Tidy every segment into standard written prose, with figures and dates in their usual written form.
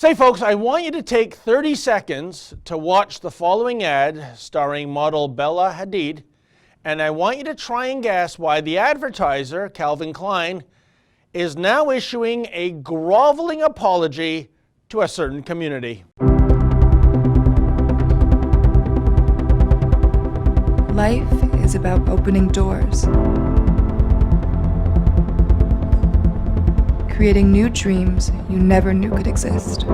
Say folks, I want you to take 30 seconds to watch the following ad starring model Bella Hadid, and I want you to try and guess why the advertiser, Calvin Klein, is now issuing a groveling apology to a certain community. Life is about opening doors, creating new dreams you never knew could exist.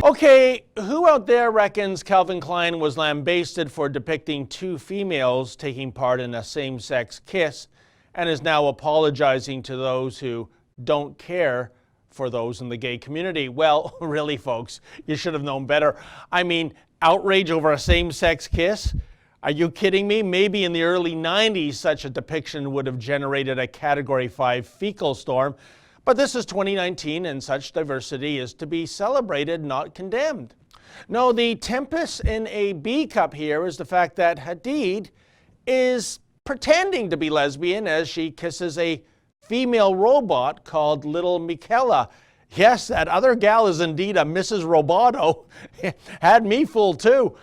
Okay, who out there reckons Calvin Klein was lambasted for depicting two females taking part in a same-sex kiss and is now apologizing to those who don't care for those in the gay community? Well, really, folks, you should have known better. I mean, outrage over a same-sex kiss? Are you kidding me? Maybe in the early 90s, such a depiction would have generated a Category 5 fecal storm. But this is 2019, and such diversity is to be celebrated, not condemned. No, the tempest in a B cup here is the fact that Hadid is pretending to be lesbian as she kisses a female robot called Little Michaela. Yes, that other gal is indeed a Mrs. Roboto. Had me fooled too.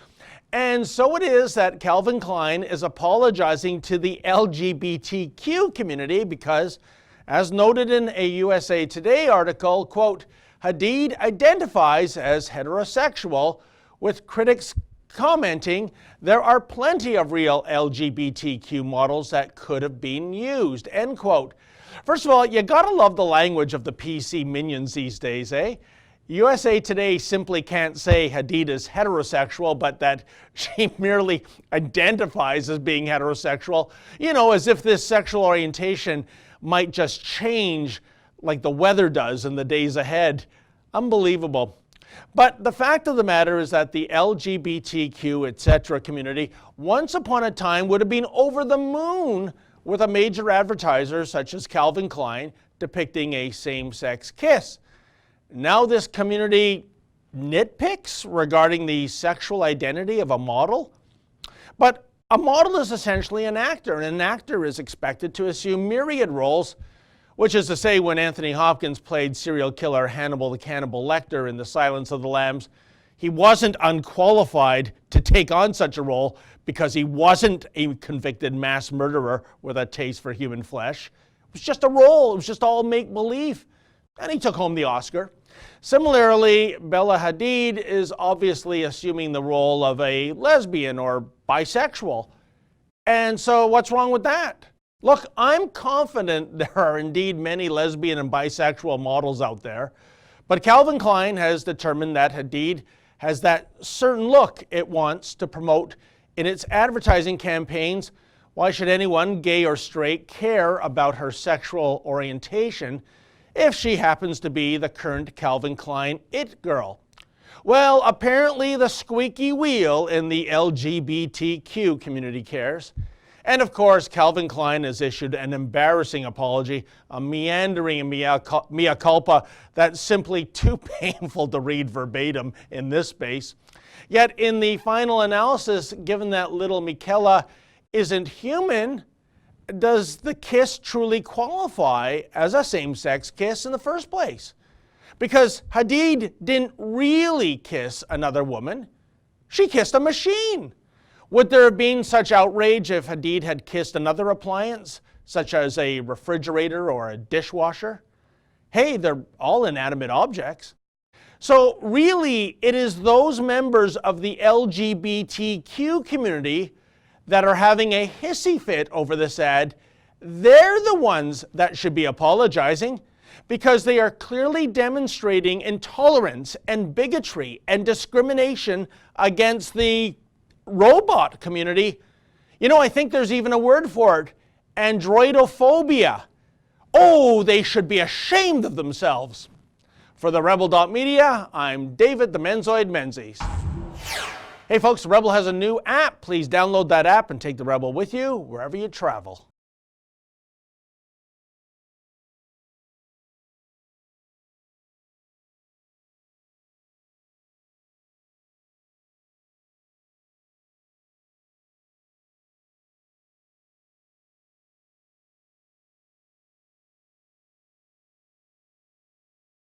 And so it is that Calvin Klein is apologizing to the LGBTQ community because, as noted in a USA Today article, quote, Hadid identifies as heterosexual, with critics commenting there are plenty of real LGBTQ models that could have been used, end quote. First of all, you gotta love the language of the PC minions these days, eh? USA Today simply can't say Hadid is heterosexual, but that she merely identifies as being heterosexual, you know, as if this sexual orientation might just change like the weather does in the days ahead. Unbelievable. But the fact of the matter is that the LGBTQ, etc. community once upon a time would have been over the moon with a major advertiser such as Calvin Klein depicting a same-sex kiss. Now this community nitpicks regarding the sexual identity of a model. But a model is essentially an actor, and an actor is expected to assume myriad roles, which is to say, when Anthony Hopkins played serial killer Hannibal the Cannibal Lecter in The Silence of the Lambs, he wasn't unqualified to take on such a role because he wasn't a convicted mass murderer with a taste for human flesh. It was just a role. It was just all make-believe. And he took home the Oscar. Similarly, Bella Hadid is obviously assuming the role of a lesbian or bisexual. And so what's wrong with that? Look, I'm confident there are indeed many lesbian and bisexual models out there, but Calvin Klein has determined that Hadid has that certain look it wants to promote in its advertising campaigns. Why should anyone, gay or straight, care about her sexual orientation if she happens to be the current Calvin Klein it girl? Well, apparently the squeaky wheel in the LGBTQ community cares. And of course, Calvin Klein has issued an embarrassing apology, a meandering mea culpa that's simply too painful to read verbatim in this space. Yet in the final analysis, given that Little Michaela isn't human, does the kiss truly qualify as a same-sex kiss in the first place? Because Hadid didn't really kiss another woman. She kissed a machine. Would there have been such outrage if Hadid had kissed another appliance, such as a refrigerator or a dishwasher? Hey, they're all inanimate objects. So really, it is those members of the LGBTQ community that are having a hissy fit over this ad. They're the ones that should be apologizing because they are clearly demonstrating intolerance and bigotry and discrimination against the robot community. You know, I think there's even a word for it, androidophobia. Oh, they should be ashamed of themselves. For the Rebel.media, I'm David the Menzoid Menzies. Hey folks, the Rebel has a new app. Please download that app and take the Rebel with you wherever you travel.